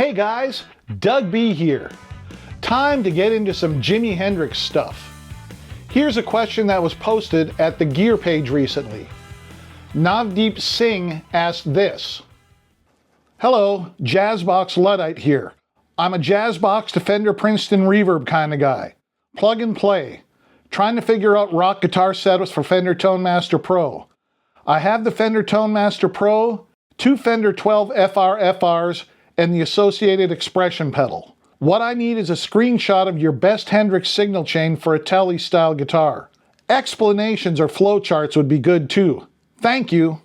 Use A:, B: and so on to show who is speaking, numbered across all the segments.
A: Hey guys, Doug B here. Time to get into some Jimi Hendrix stuff. Here's a question that was posted at the gear page recently. Navdeep Singh asked this. Hello, Jazzbox Luddite here. I'm a Jazzbox to Fender Princeton reverb kind of guy. Plug and play. Trying to figure out rock guitar setups for Fender Tone Master Pro. I have the Fender Tone Master Pro, two Fender 12 FRs, and the associated expression pedal. What I need is a screenshot of your best Hendrix signal chain for a Telly style guitar. Explanations or flowcharts would be good too. Thank you.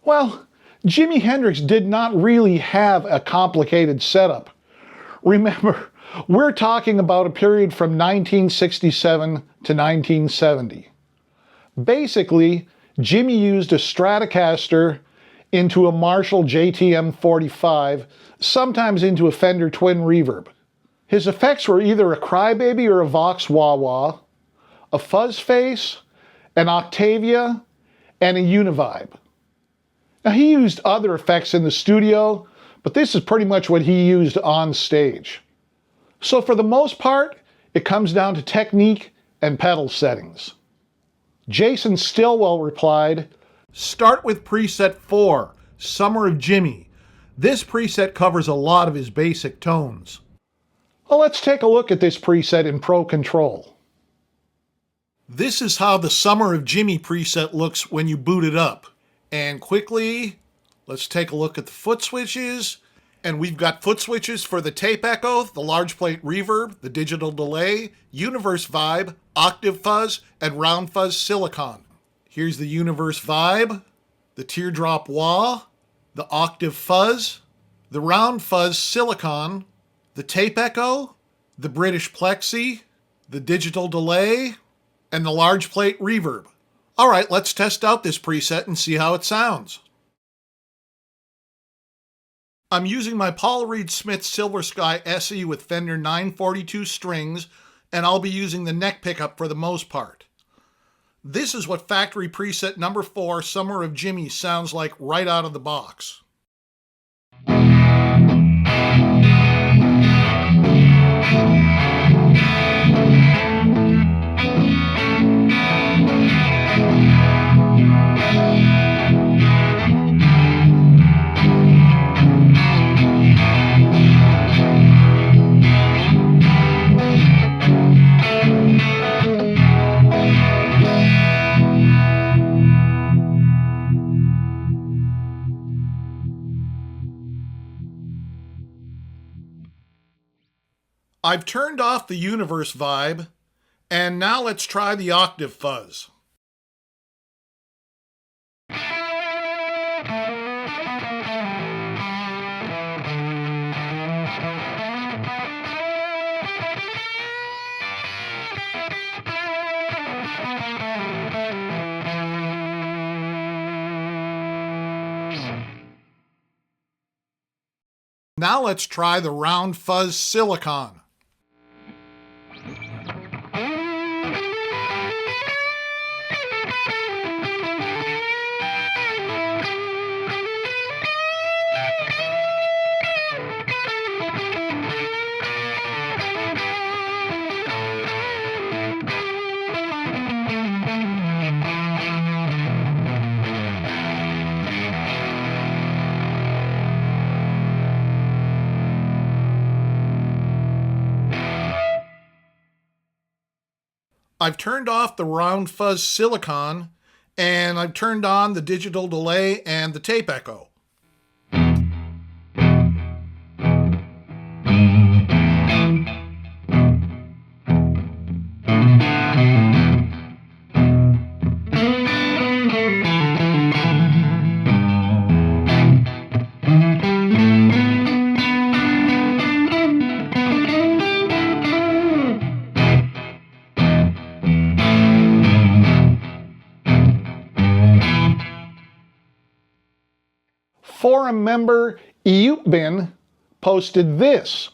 A: Well, Jimi Hendrix did not really have a complicated setup. Remember, we're talking about a period from 1967 to 1970. Basically, Jimi used a Stratocaster into a Marshall JTM 45, sometimes into a Fender Twin Reverb. His effects were either a Crybaby or a Vox Wah-Wah, a Fuzz Face, an Octavia, and a Univibe. Now he used other effects in the studio, but this is pretty much what he used on stage. So for the most part, it comes down to technique and pedal settings. Jason Stillwell replied, "Start with preset 4, Summer of Jimi. This preset covers a lot of his basic tones." Well, let's take a look at this preset in Pro Control. This is how the Summer of Jimi preset looks when you boot it up. And quickly, let's take a look at the foot switches. And we've got foot switches for the tape echo, the large plate reverb, the digital delay, universe vibe, octave fuzz, and round fuzz silicon. Here's the universe vibe, the teardrop wah, the octave fuzz, the round fuzz silicon, the tape echo, the British plexi, the digital delay, and the large plate reverb. All right, let's test out this preset and see how it sounds. I'm using my Paul Reed Smith Silver Sky SE with Fender 942 strings, and I'll be using the neck pickup for the most part. This is what factory preset number 4, Summer of Jimi, sounds like right out of the box. I've turned off the universe vibe, and now let's try the octave fuzz. Now let's try the round fuzz silicon. I've turned off the round fuzz silicon, and I've turned on the digital delay and the tape echo. Forum member Eupbin posted this.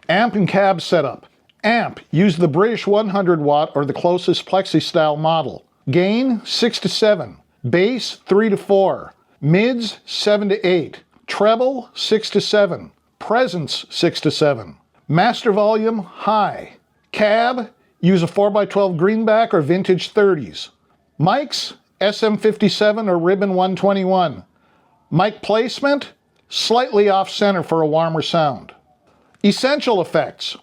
A: Amp and cab setup. Amp, use the British 100 watt or the closest plexi style model. Gain 6 to 7. Bass 3 to 4. Mids 7 to 8. Treble 6 to 7. Presence 6 to 7. Master volume high. Cab, use a 4x12 greenback or vintage 30s. Mics, SM57 or Ribbon 121. Mic placement, slightly off center for a warmer sound. Essential effects.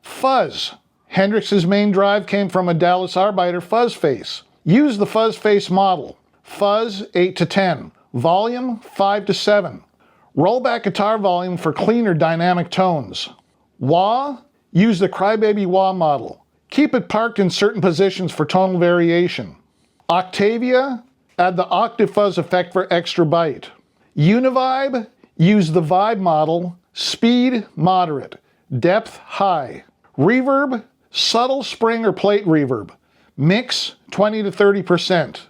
A: Fuzz. Hendrix's main drive came from a Dallas Arbiter fuzz face. Use the fuzz face model. Fuzz 8 to 10. Volume 5 to 7. Rollback guitar volume for cleaner dynamic tones. Wah, use the Crybaby Wah model. Keep it parked in certain positions for tonal variation. Octavia, add the octave fuzz effect for extra bite. Univibe, use the Vibe model. Speed, moderate. Depth, high. Reverb, subtle spring or plate reverb. Mix, 20 to 30%.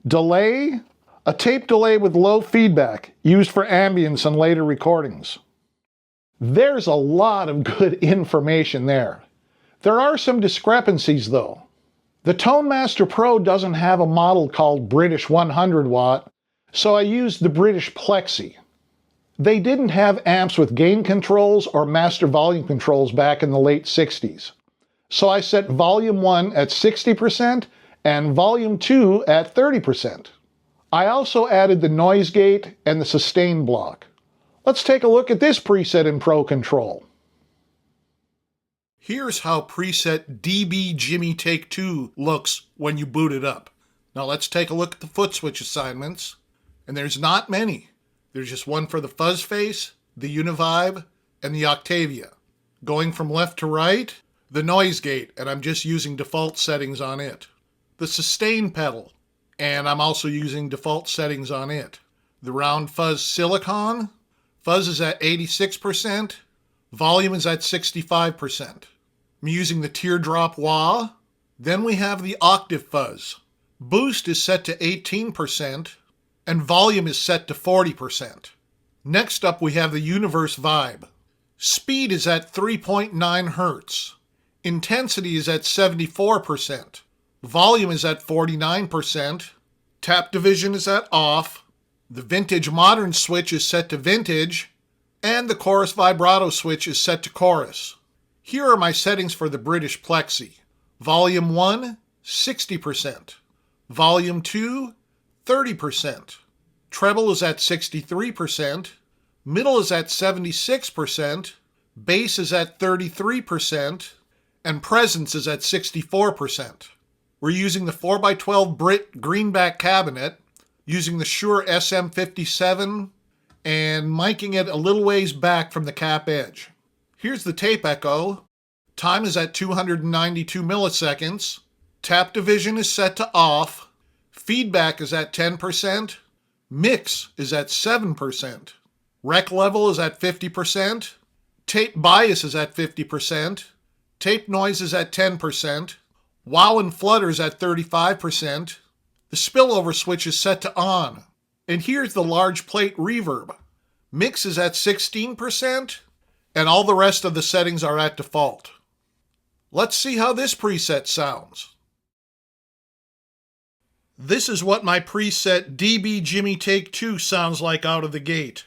A: Delay, a tape delay with low feedback, used for ambience and later recordings. There's a lot of good information there. There are some discrepancies though. The Tone Master Pro doesn't have a model called British 100 watt, so I used the British Plexi. They didn't have amps with gain controls or master volume controls back in the late 60s. So I set volume 1 at 60% and volume 2 at 30%. I also added the noise gate and the sustain block. Let's take a look at this preset in Pro Control. Here's how preset DB Jimi Take 2 looks when you boot it up. Now let's take a look at the foot switch assignments. And there's not many. There's just one for the fuzz face, the Univibe, and the Octavia. Going from left to right, the noise gate, and I'm just using default settings on it. The sustain pedal, and I'm also using default settings on it. The round fuzz silicon, fuzz is at 86%, volume is at 65%. I'm using the teardrop wah. Then we have the octave fuzz. Boost is set to 18%, and volume is set to 40%. Next up we have the Universe Vibe. Speed is at 3.9 Hertz. Intensity is at 74%. Volume is at 49%. Tap division is at off. The Vintage Modern switch is set to vintage. And the Chorus Vibrato switch is set to chorus. Here are my settings for the British Plexi. Volume 1, 60%. Volume 2, 30%. Treble is at 63%. Middle is at 76%. Bass is at 33%. And presence is at 64%. We're using the 4x12 Brit greenback cabinet, using the Shure SM57, and miking it a little ways back from the cap edge. Here's the tape echo. Time is at 292 milliseconds. Tap division is set to off. Feedback is at 10%. Mix is at 7%. Rec level is at 50%. Tape bias is at 50%. Tape noise is at 10%. Wow and flutter is at 35%. The spillover switch is set to on. And here's the large plate reverb. Mix is at 16%. And all the rest of the settings are at default. Let's see how this preset sounds. This is what my preset DB Jimi Take 2 sounds like out of the gate.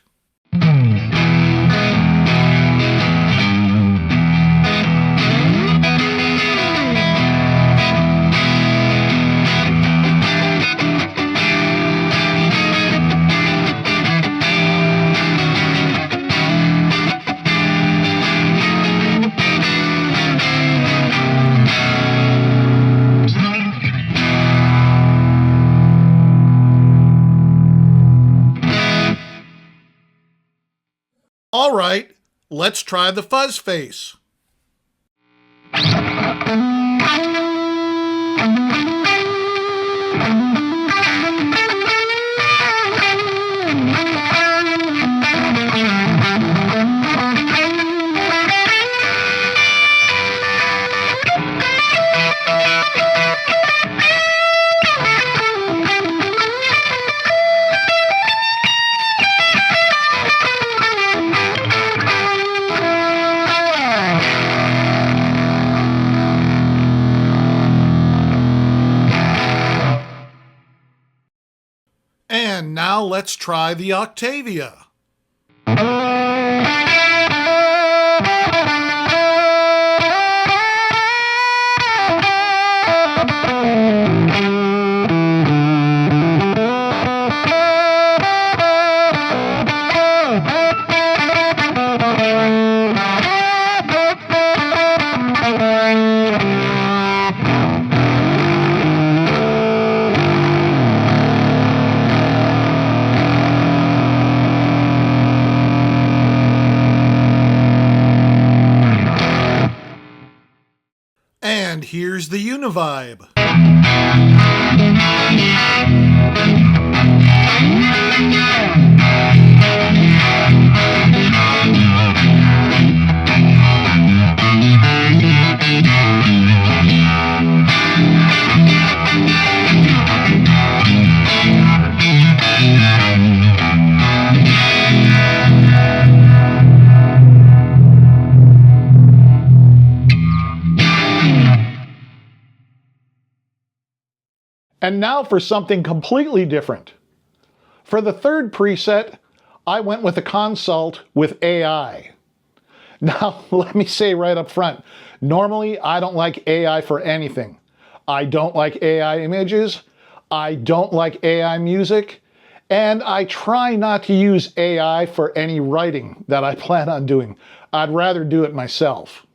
A: All right, let's try the fuzz face. And now let's try the Octavia. here's the Univibe. And now for something completely different. For the third preset, I went with a consult with AI. Now, let me say right up front, normally I don't like AI for anything. I don't like AI images, I don't like AI music, and I try not to use AI for any writing that I plan on doing. I'd rather do it myself.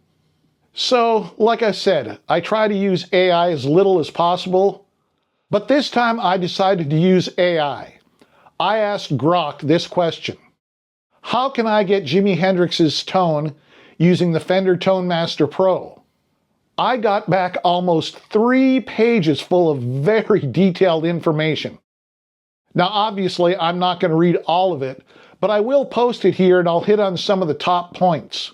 A: So, like I said, I try to use AI as little as possible. But this time I decided to use AI. I asked Grok this question: how can I get Jimi Hendrix's tone using the Fender Tone Master Pro? I got back almost 3 pages full of very detailed information. Now obviously I'm not going to read all of it, but I will post it here and I'll hit on some of the top points.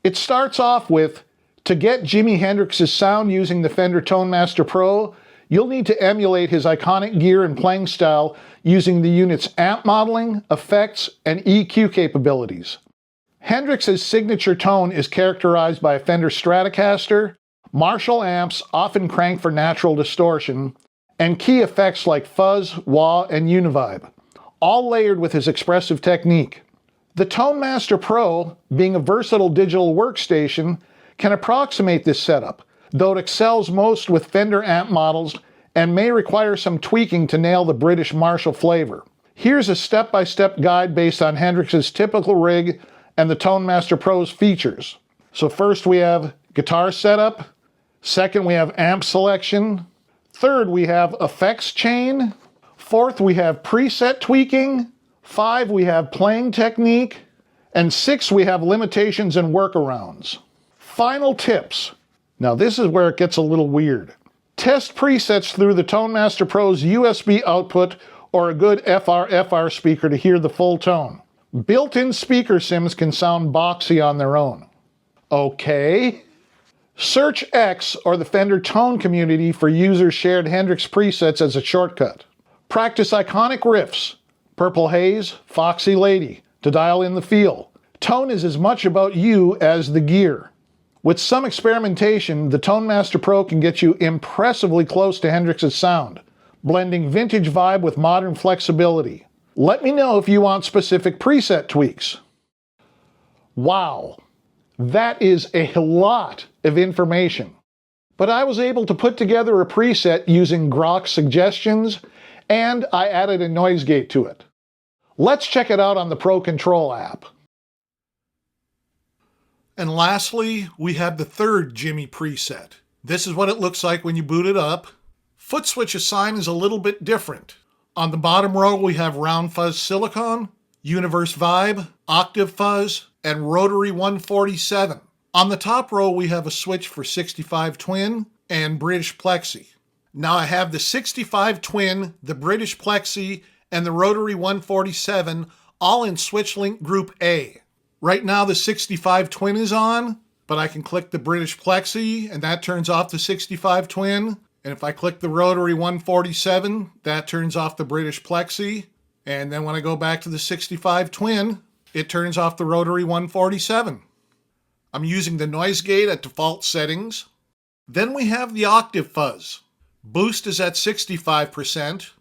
A: It starts off with, to get Jimi Hendrix's sound using the Fender Tone Master Pro, you'll need to emulate his iconic gear and playing style using the unit's amp modeling, effects, and EQ capabilities. Hendrix's signature tone is characterized by a Fender Stratocaster, Marshall amps often cranked for natural distortion, and key effects like fuzz, wah, and univibe, all layered with his expressive technique. The Tone Master Pro, being a versatile digital workstation, can approximate this setup, though it excels most with Fender amp models and may require some tweaking to nail the British Marshall flavor. Here's a step-by-step guide based on Hendrix's typical rig and the Tone Master Pro's features. So first we have guitar setup, second we have amp selection, third we have effects chain, fourth we have preset tweaking, 5 we have playing technique, and 6 we have limitations and workarounds. Final tips. Now this is where it gets a little weird. Test presets through the Tone Master Pro's USB output or a good FR/FR speaker to hear the full tone. Built-in speaker sims can sound boxy on their own. Okay. Search X or the Fender Tone community for user-shared Hendrix presets as a shortcut. Practice iconic riffs, Purple Haze, Foxy Lady, to dial in the feel. Tone is as much about you as the gear. With some experimentation, the Tone Master Pro can get you impressively close to Hendrix's sound, blending vintage vibe with modern flexibility. Let me know if you want specific preset tweaks. Wow, that is a lot of information. But I was able to put together a preset using Grok's suggestions, and I added a noise gate to it. Let's check it out on the Pro Control app. And lastly, we have the third Jimi preset. This is what it looks like when you boot it up. Foot switch assign is a little bit different. On the bottom row, we have round fuzz silicone, universe vibe, octave fuzz, and rotary 147. On the top row, we have a switch for 65 twin and British plexi. Now I have the 65 twin, the British plexi, and the rotary 147 all in switch link group A. Right now the 65 twin is on, but I can click the British plexi and that turns off the 65 twin. And if I click the rotary 147, that turns off the British plexi. And then when I go back to the 65 twin, it turns off the rotary 147. I'm using the noise gate at default settings. Then we have the octave fuzz. Boost is at 65%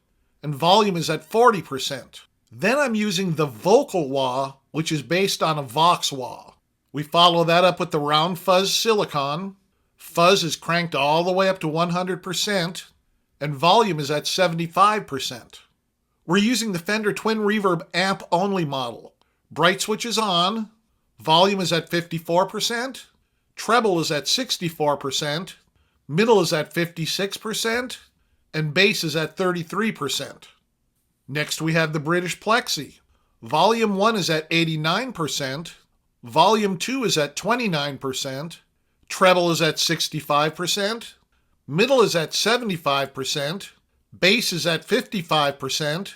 A: and volume is at 40%. Then I'm using the vocal wah, which is based on a Vox wah. We follow that up with the round fuzz silicon. Fuzz is cranked all the way up to 100%, and volume is at 75%. We're using the Fender Twin Reverb amp only model. Bright switch is on, volume is at 54%, treble is at 64%, middle is at 56%, and bass is at 33%. Next we have the British plexi. Volume 1 is at 89%, volume 2 is at 29%, treble is at 65%, middle is at 75%, bass is at 55%,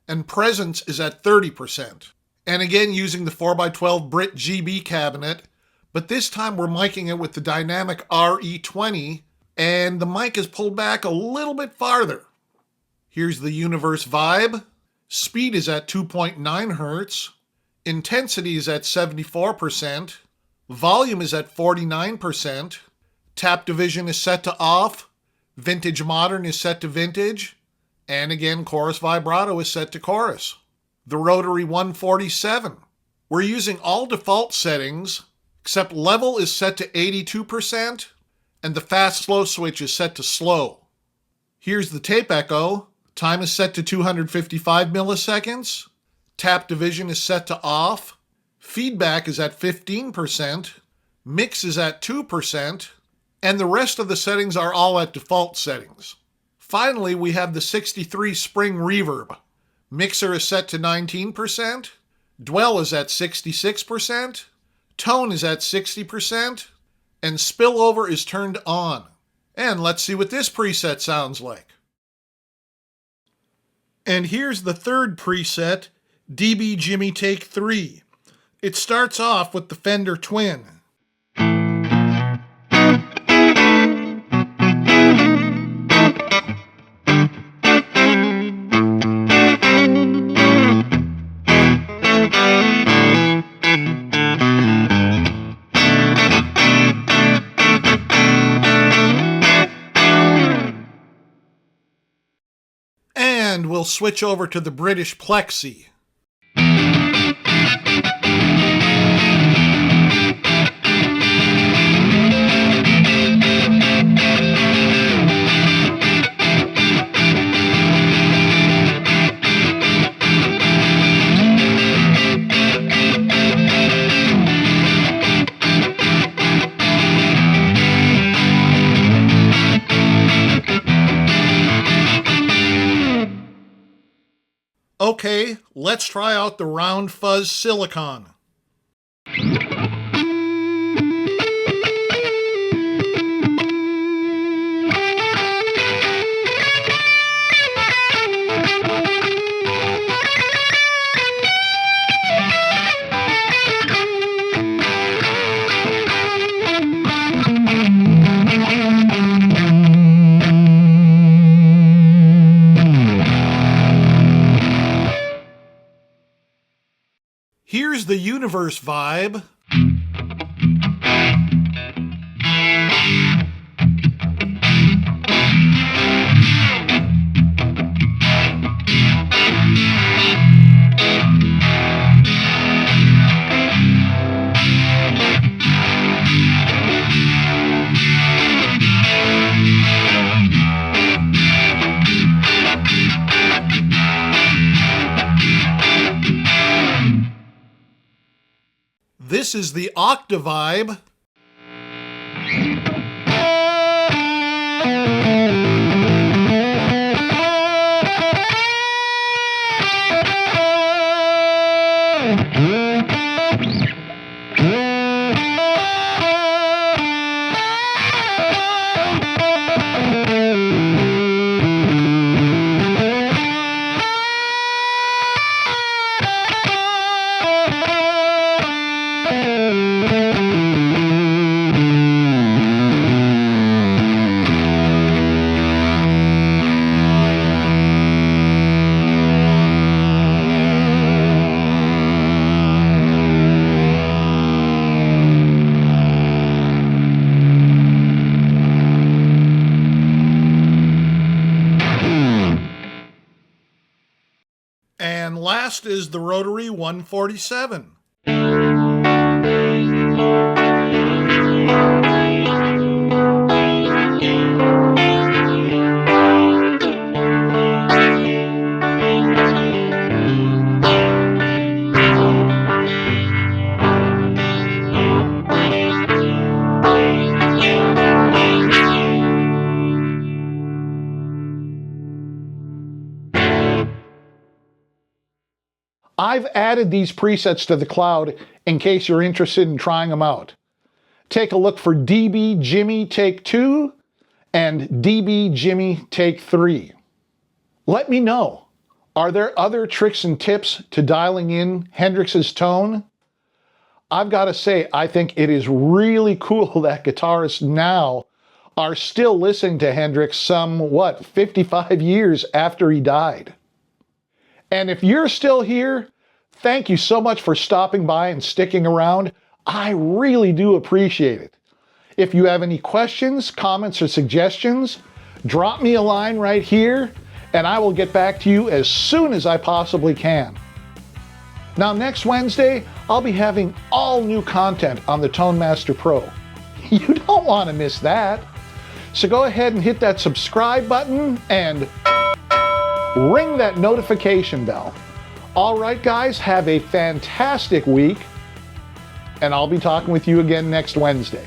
A: and presence is at 30%. And again using the 4x12 Brit GB cabinet, but this time we're miking it with the dynamic RE20, and the mic is pulled back a little bit farther. Here's the Universe Vibe. Speed is at 2.9 Hertz. Intensity is at 74%. Volume is at 49%. Tap division is set to off. Vintage Modern is set to vintage. And again, chorus vibrato is set to chorus. The Rotary 147. We're using all default settings, except level is set to 82%, and the fast-slow switch is set to slow. Here's the tape echo. Time is set to 255 milliseconds. Tap division is set to off. Feedback is at 15%. Mix is at 2%. And the rest of the settings are all at default settings. Finally, we have the 63 spring reverb. Mixer is set to 19%. Dwell is at 66%. Tone is at 60%. And spillover is turned on. And let's see what this preset sounds like. And here's the third preset, DB Jimmy Take 3. It starts off with the Fender Twin. And we'll switch over to the British Plexi. Okay, let's try out the Round Fuzz Silicon. Here's the Universe Vibe. This is the Octavibe. And last is the Rotary 147. I've added these presets to the cloud in case you're interested in trying them out. take a look for DB Jimi Take 2 and DB Jimi Take 3. Let me know, are there other tricks and tips to dialing in Hendrix's tone? I've got to say, I think it is really cool that guitarists now are still listening to Hendrix some, 55 years after he died. And if you're still here, thank you so much for stopping by and sticking around. I really do appreciate it. If you have any questions, comments, or suggestions, drop me a line right here, and I will get back to you as soon as I possibly can. Now, next Wednesday, I'll be having all new content on the Tone Master Pro. You don't want to miss that. So go ahead and hit that subscribe button and ring that notification bell. All right, guys, have a fantastic week, and I'll be talking with you again next Wednesday.